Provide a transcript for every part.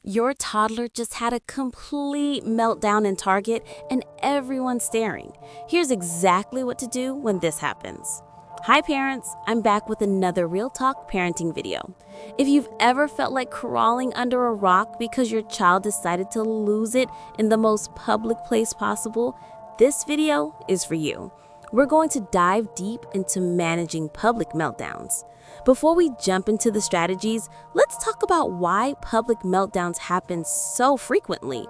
Your toddler just had a complete meltdown in Target and everyone's staring. Here's exactly what to do when this happens. Hi parents, I'm back with another Real Talk parenting video. If you've ever felt like crawling under a rock because your child decided to lose it in the most public place possible, this video is for you. We're going to dive deep into managing public meltdowns. Before we jump into the strategies, let's talk about why public meltdowns happen so frequently.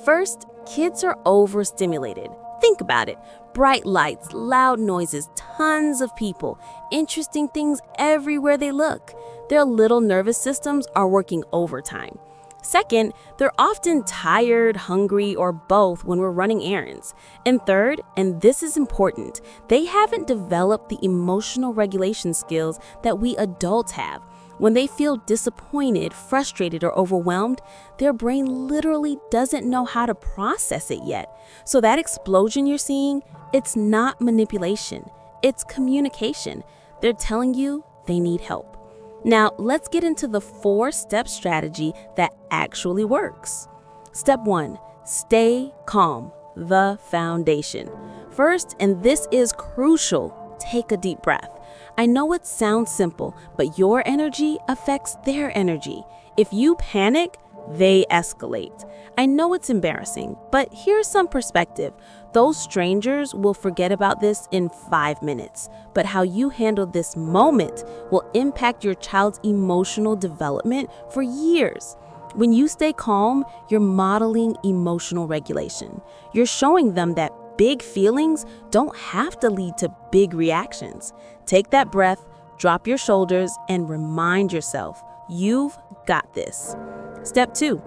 First, kids are overstimulated. Think about it. Bright lights, loud noises, tons of people, interesting things everywhere they look. Their little nervous systems are working overtime. Second, they're often tired, hungry, or both when we're running errands. And third, and this is important, they haven't developed the emotional regulation skills that we adults have. When they feel disappointed, frustrated, or overwhelmed, their brain literally doesn't know how to process it yet. So that explosion you're seeing, it's not manipulation, it's communication. They're telling you they need help. Now, let's get into the 4-step strategy that actually works. Step 1, stay calm, the foundation. First, and this is crucial, take a deep breath. I know it sounds simple, but your energy affects their energy. If you panic, they escalate. I know it's embarrassing, but here's some perspective. Those strangers will forget about this in 5 minutes, but how you handle this moment will impact your child's emotional development for years. When you stay calm, you're modeling emotional regulation. You're showing them that big feelings don't have to lead to big reactions. Take that breath, drop your shoulders, and remind yourself, you've got this. Step 2,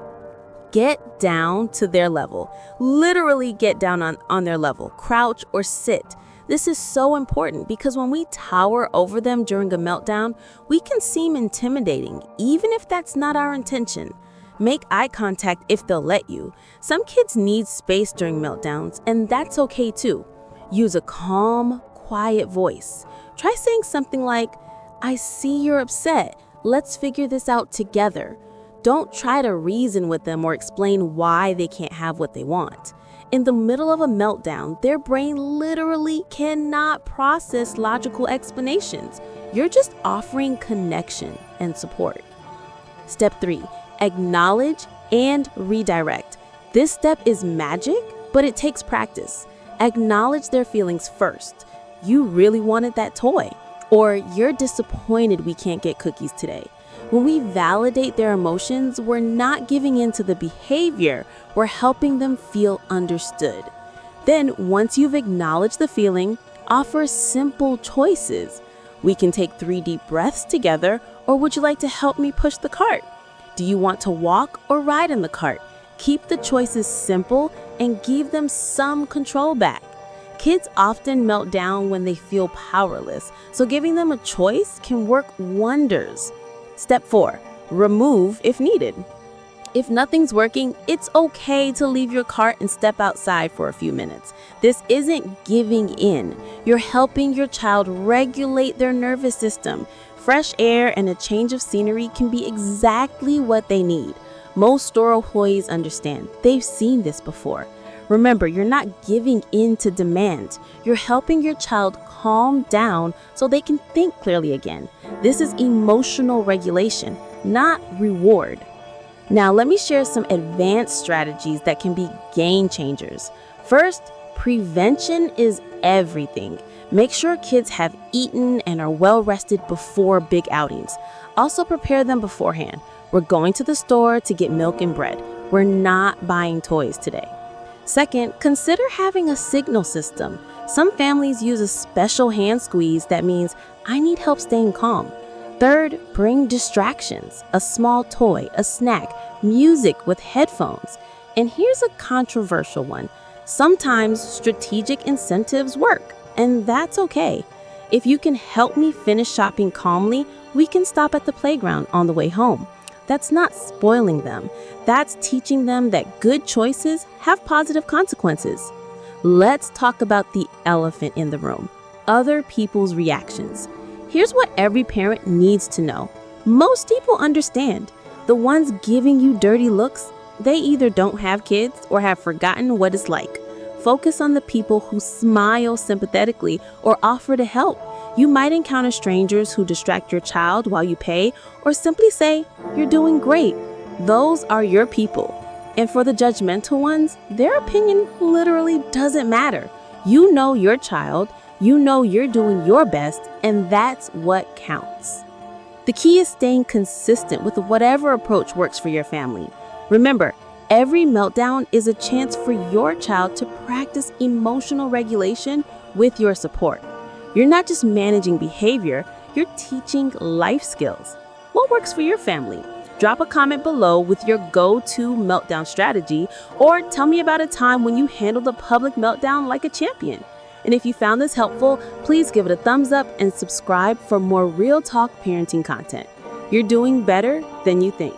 get down to their level. Literally get down on their level, crouch or sit. This is so important because when we tower over them during a meltdown, we can seem intimidating, even if that's not our intention. Make eye contact if they'll let you. Some kids need space during meltdowns, and that's okay too. Use a calm, quiet voice. Try saying something like, "I see you're upset. Let's figure this out together." Don't try to reason with them or explain why they can't have what they want. In the middle of a meltdown, their brain literally cannot process logical explanations. You're just offering connection and support. Step 3, acknowledge and redirect. This step is magic, but it takes practice. Acknowledge their feelings first. You really wanted that toy, or you're disappointed we can't get cookies today. When we validate their emotions, we're not giving in to the behavior, we're helping them feel understood. Then, once you've acknowledged the feeling, offer simple choices. We can take 3 deep breaths together, or would you like to help me push the cart? Do you want to walk or ride in the cart? Keep the choices simple and give them some control back. Kids often melt down when they feel powerless, so giving them a choice can work wonders. Step 4, remove if needed. If nothing's working, it's okay to leave your cart and step outside for a few minutes. This isn't giving in. You're helping your child regulate their nervous system. Fresh air and a change of scenery can be exactly what they need. Most store employees understand. They've seen this before. Remember, you're not giving in to demand. You're helping your child calm down so they can think clearly again. This is emotional regulation, not reward. Now, let me share some advanced strategies that can be game changers. First, prevention is everything. Make sure kids have eaten and are well rested before big outings. Also prepare them beforehand. We're going to the store to get milk and bread. We're not buying toys today. Second, consider having a signal system. Some families use a special hand squeeze that means, "I need help staying calm." Third, bring distractions, a small toy, a snack, music with headphones. And here's a controversial one. Sometimes strategic incentives work, and that's okay. If you can help me finish shopping calmly, we can stop at the playground on the way home. That's not spoiling them. That's teaching them that good choices have positive consequences. Let's talk about the elephant in the room, other people's reactions. Here's what every parent needs to know. Most people understand. The ones giving you dirty looks, they either don't have kids or have forgotten what it's like. Focus on the people who smile sympathetically or offer to help. You might encounter strangers who distract your child while you pay, or simply say, "You're doing great." Those are your people. And for the judgmental ones, their opinion literally doesn't matter. You know your child, you know you're doing your best, and that's what counts. The key is staying consistent with whatever approach works for your family. Remember, every meltdown is a chance for your child to practice emotional regulation with your support. You're not just managing behavior, you're teaching life skills. What works for your family? Drop a comment below with your go-to meltdown strategy, or tell me about a time when you handled a public meltdown like a champion. And if you found this helpful, please give it a thumbs up and subscribe for more real talk parenting content. You're doing better than you think.